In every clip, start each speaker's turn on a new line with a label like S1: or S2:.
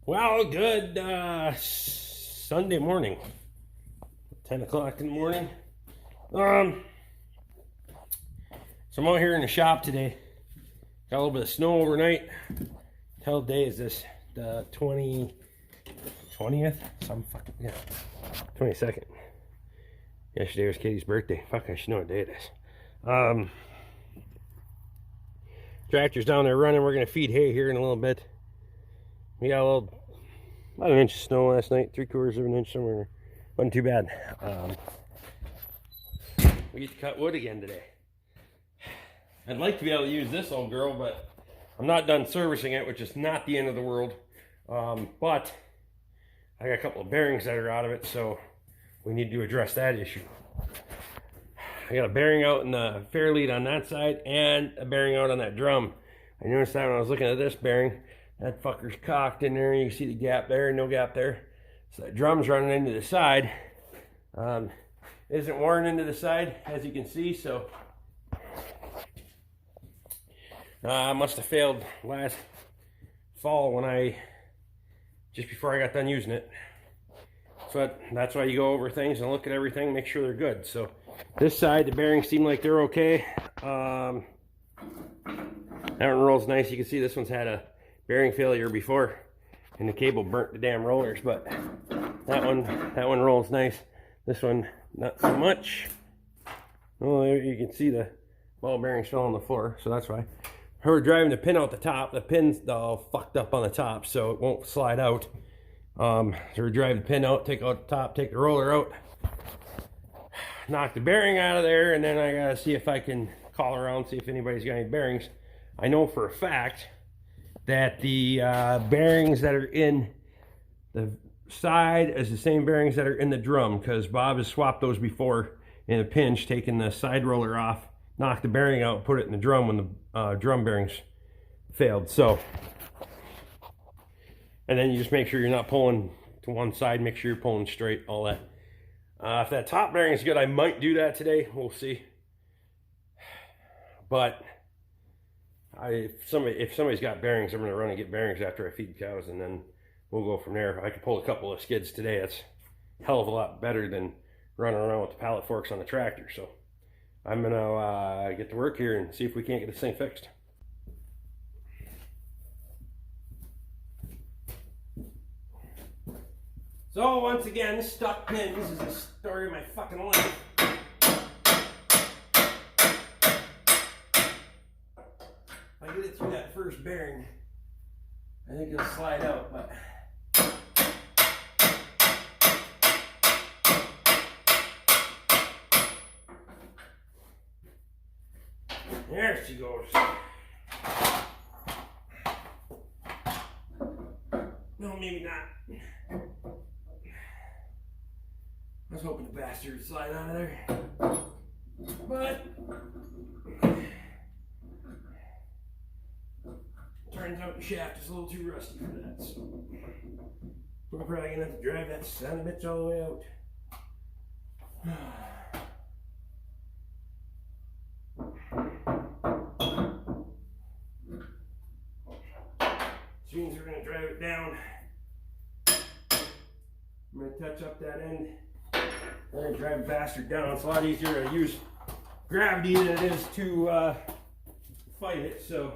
S1: Well, good Sunday morning, 10 o'clock in the morning. So I'm out here in the shop today. Got a little bit of snow overnight. Hell day is this? The 20th? Some fucking, yeah, 22nd. Yesterday was Katie's birthday. Fuck, I should know what day it is. Tractor's down there running. We're gonna feed hay here in a little bit. We got about an inch of snow last night, 3/4 of an inch somewhere. Wasn't too bad. We get to cut wood again today. I'd like to be able to use this old girl, but I'm not done servicing it, which is not the end of the world. But I got a couple of bearings that are out of it, so we need to address that issue. I got a bearing out in the fair lead on that side and a bearing out on that drum. I noticed that when I was looking at this bearing. That fucker's cocked in there. You can see the gap there, no gap there. So that drum's running into the side. Isn't worn into the side, as you can see, so I must have failed last fall when just before I got done using it. So that's why you go over things and look at everything, make sure they're good. So this side, the bearings seem like they're okay. That one rolls nice. You can see this one's had a bearing failure before and the cable burnt the damn rollers, but that one rolls nice. This one not so much. Oh, there you can see the ball bearings fell on the floor, so that's why. We're driving the pin out the top. The pin's all fucked up on the top, so it won't slide out. So we drive the pin out, take out the top, take the roller out, knock the bearing out of there, and then I gotta see if I can call around, see if anybody's got any bearings. I know for a fact that the bearings that are in the side is the same bearings that are in the drum, because Bob has swapped those before in a pinch, taking the side roller off, knocked the bearing out, put it in the drum when the drum bearings failed. So, and then you just make sure you're not pulling to one side, make sure you're pulling straight, all that. If that top bearing is good, I might do that today, we'll see. But if somebody's got bearings, I'm going to run and get bearings after I feed cows, and then we'll go from there. I can pull a couple of skids today. That's a hell of a lot better than running around with the pallet forks on the tractor. So I'm going to get to work here and see if we can't get this thing fixed. So once again, stuck pins is the story of my fucking life. If I get it through that first bearing, I think it'll slide out, but there she goes. No, maybe not. I was hoping the bastard would slide out of there, but turns out the shaft is a little too rusty for that, so we're probably gonna have to drive that son of a bitch all the way out. Which means we're gonna drive it down. I'm gonna touch up that end. I'm gonna drive the bastard down. It's a lot easier to use gravity than it is to fight it, so.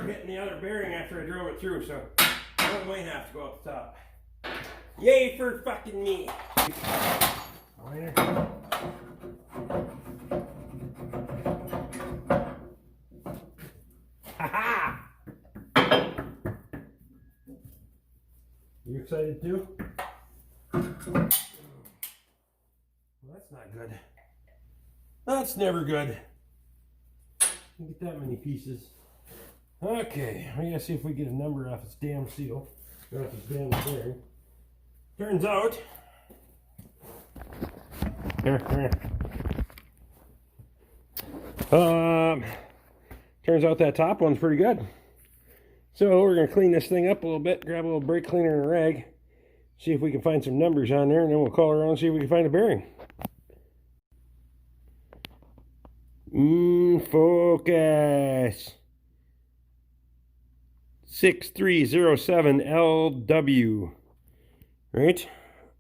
S1: Hitting the other bearing after I drove it through, so I might have to go up the top. Yay for fucking me! Ha-ha! You excited too? Well, that's not good. That's never good. Get that many pieces. Okay, we gotta see if we get a number off its damn seal. Or off its damn bearing. Turns out, Turns out that top one's pretty good. So we're going to clean this thing up a little bit, grab a little brake cleaner and a rag, see if we can find some numbers on there, and then we'll call around and see if we can find a bearing. Focus. 6307 LW. Right?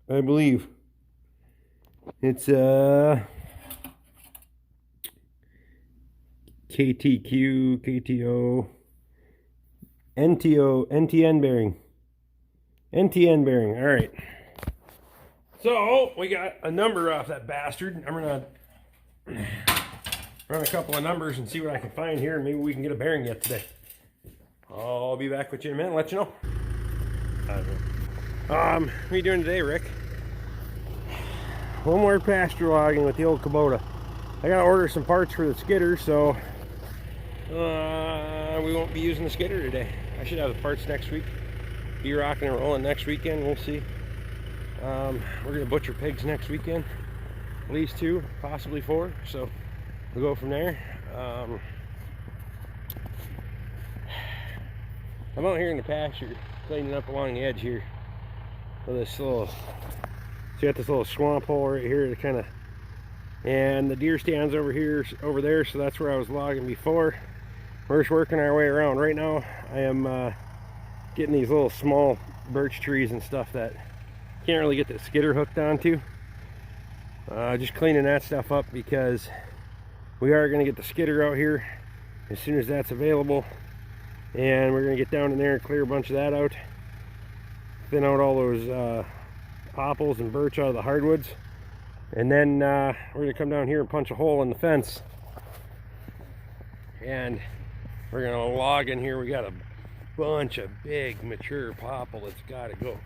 S1: I believe. It's KTQ, KTO, NTN bearing. NTN bearing. All right. So we got a number off that bastard. I'm gonna run a couple of numbers and see what I can find here, and maybe we can get a bearing yet today. I'll be back with you in a minute and let you know. What are you doing today, Rick? One more pasture logging with the old Kubota. I gotta order some parts for the skidder, so we won't be using the skidder today. I should have the parts next week. Be rocking and rolling next weekend, we'll see. We're gonna butcher pigs next weekend. At least 2, possibly 4, so we'll go from there. I'm out here in the pasture, cleaning up along the edge here. So this little, so you got this little swamp hole right here to kind of, and the deer stands over here, over there, so that's where I was logging before. We're just working our way around. Right now, I am getting these little small birch trees and stuff that can't really get the skidder hooked onto. Just cleaning that stuff up because we are going to get the skidder out here as soon as that's available, and we're going to get down in there and clear a bunch of that out, thin out all those popples and birch out of the hardwoods, and then we're going to come down here and punch a hole in the fence, and we're going to log in here. We got a bunch of big mature popple that's got to go.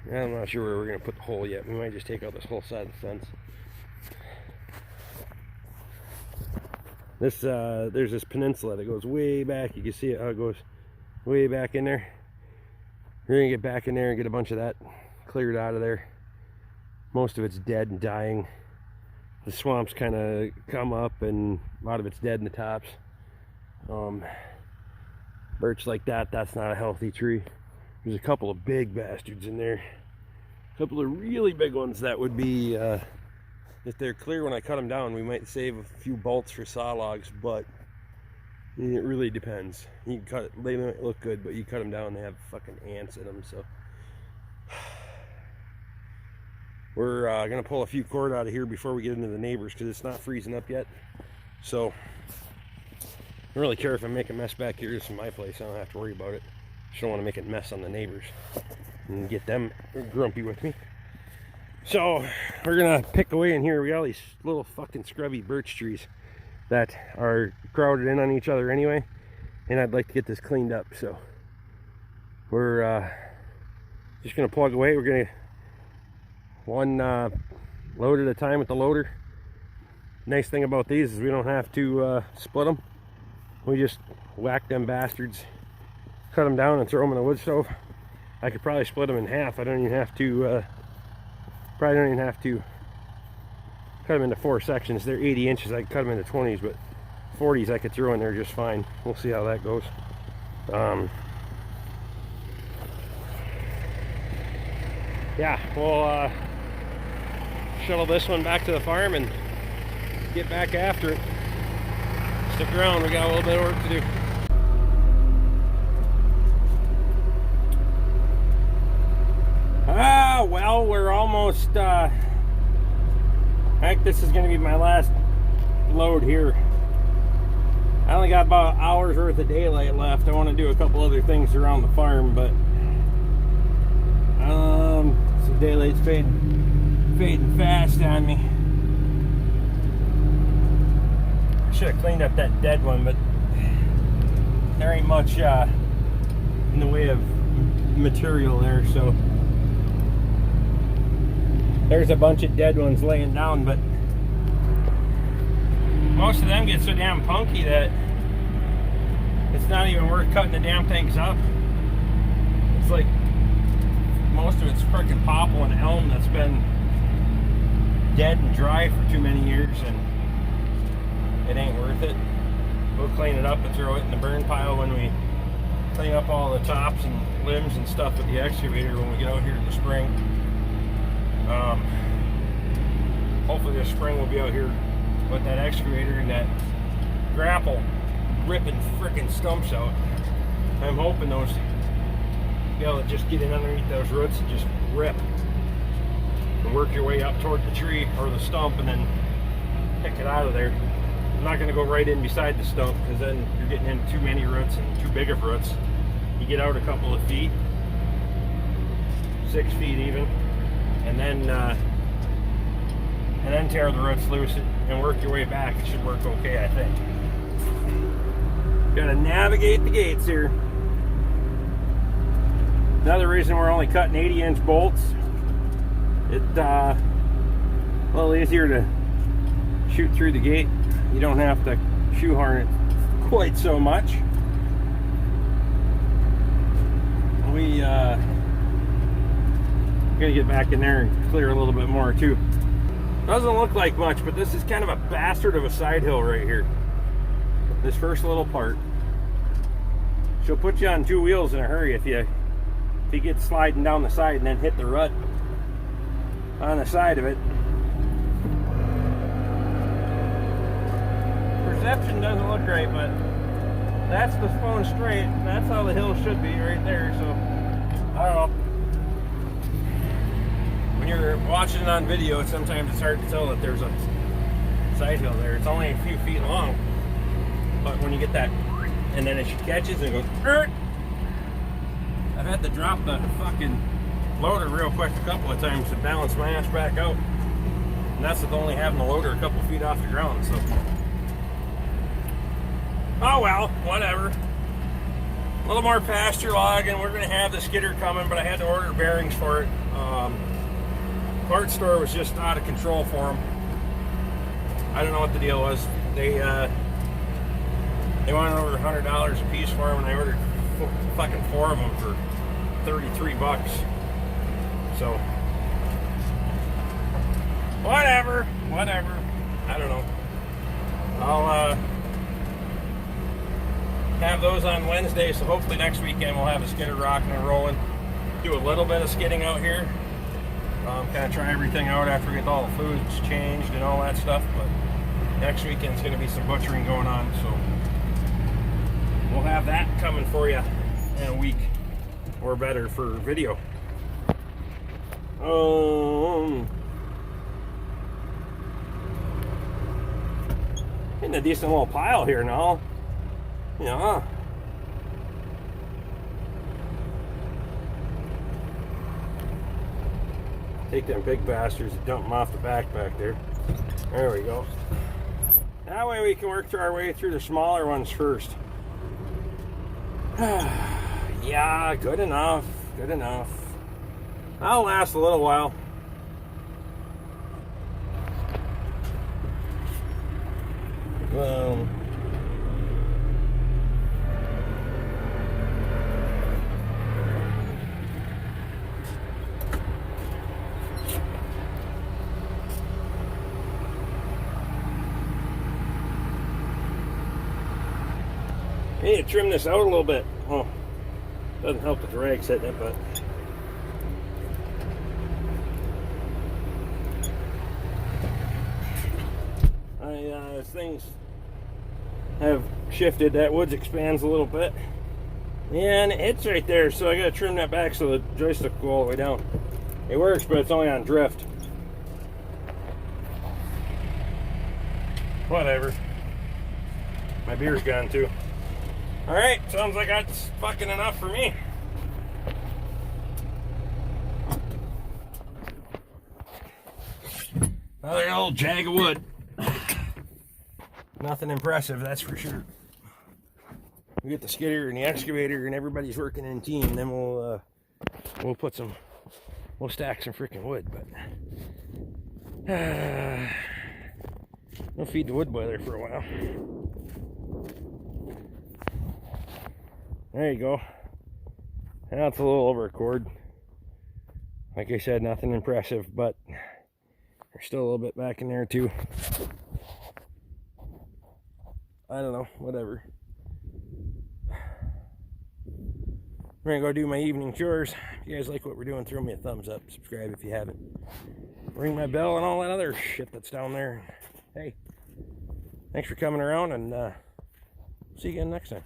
S1: I'm not sure where we're going to put the hole yet. We might just take out this whole side of the fence. This there's this peninsula that goes way back. You can see it how it goes way back in there. We're gonna get back in there and get a bunch of that cleared out of there. Most of it's dead and dying. The swamps kind of come up and a lot of it's dead in the tops. Birch like that, that's not a healthy tree. There's a couple of big bastards in there. A couple of really big ones that would be, if they're clear when I cut them down, we might save a few bolts for saw logs, but it really depends. You can cut, they might look good, but you cut them down, they have fucking ants in them, so. We're gonna pull a few cord out of here before we get into the neighbors because it's not freezing up yet. So, I don't really care if I make a mess back here. This is my place, I don't have to worry about it. Just don't want to make a mess on the neighbors and get them grumpy with me. So we're gonna pick away in here. We got all these little fucking scrubby birch trees that are crowded in on each other anyway, and I'd like to get this cleaned up. So we're just gonna plug away. We're gonna one load at a time with the loader. Nice thing about these is we don't have to split them. We just whack them bastards, cut them down and throw them in the wood stove. I could probably split them in half. I don't even have to probably don't even have to cut them into 4 sections. They're 80 inches. I could cut them into 20s, but 40s I could throw in there just fine. We'll see how that goes. Yeah, we'll shuttle this one back to the farm and get back after it. Stick around, we got a little bit of work to do. Well, we're almost, I think this is going to be my last load here. I only got about an hour's worth of daylight left. I want to do a couple other things around the farm, but so daylight's fading fast on me. I should have cleaned up that dead one, but there ain't much in the way of material there, so there's a bunch of dead ones laying down, but most of them get so damn punky that it's not even worth cutting the damn things up. It's like most of it's freaking popple and elm that's been dead and dry for too many years, and it ain't worth it. We'll clean it up and throw it in the burn pile when we clean up all the tops and limbs and stuff with the excavator when we get out here in the spring. Hopefully this spring we'll be out here with that excavator and that grapple ripping frickin' stumps out. I'm hoping those, be able to just get in underneath those roots and just rip and work your way up toward the tree or the stump and then pick it out of there. I'm not going to go right in beside the stump, because then you're getting in too many roots and too big of roots. You get out a couple of feet, 6 feet even, and then tear the roots loose and work your way back. It should work okay, I think. Got to navigate the gates here. Another reason we're only cutting 80-inch bolts. It's a little easier to shoot through the gate. You don't have to shoehorn it quite so much. We gotta get back in there and clear a little bit more too. Doesn't look like much, but this is kind of a bastard of a side hill right here. This first little part. She'll put you on 2 wheels in a hurry if you get sliding down the side and then hit the rut on the side of it. Perception doesn't look right, but that's the phone straight. That's how the hill should be right there. So I don't know. When you're watching it on video, sometimes it's hard to tell that there's a side hill there. It's only a few feet long, but when you get that, and then it catches and goes, I've had to drop the fucking loader real quick a couple of times to balance my ass back out, and that's with only having the loader a couple feet off the ground. So oh well, whatever. A little more pasture logging. We're gonna have the skidder coming, but I had to order bearings for it. Parts store was just out of control for them. I don't know what the deal was. They wanted over $100 a piece for them, and I ordered fucking 4 of them for $33. So whatever. I don't know. I'll have those on Wednesday, so hopefully next weekend we'll have a skidder rocking and rolling. Do a little bit of skidding out here. Kind of try everything out after we get all the fluids changed and all that stuff. But next weekend's going to be some butchering going on, so we'll have that coming for you in a week or better for video. Getting a decent little pile here now. Yeah. Take them big bastards and dump them off the back there. There we go. That way we can work our way through the smaller ones first. Yeah, good enough. That'll last a little while. I need to trim this out a little bit. Oh, doesn't help with the rags hitting it, but as things have shifted, that woods expands a little bit, and it's right there, so I gotta trim that back so the joystick will go all the way down. It works, but it's only on drift. Whatever. My beer's gone too. Alright, sounds like that's fucking enough for me. Another old jag of wood. Nothing impressive, that's for sure. We get the skidder and the excavator and everybody's working in team, then we'll stack some freaking wood, but we'll feed the wood boiler for a while. There you go. Now it's a little over a cord. Like I said, nothing impressive, but There's still a little bit back in there too. I don't know, whatever. We're gonna go do my evening chores. If you guys like what we're doing, throw me a thumbs up. Subscribe if you haven't. Ring my bell and all that other shit that's down there. Hey, thanks for coming around, and see you again next time.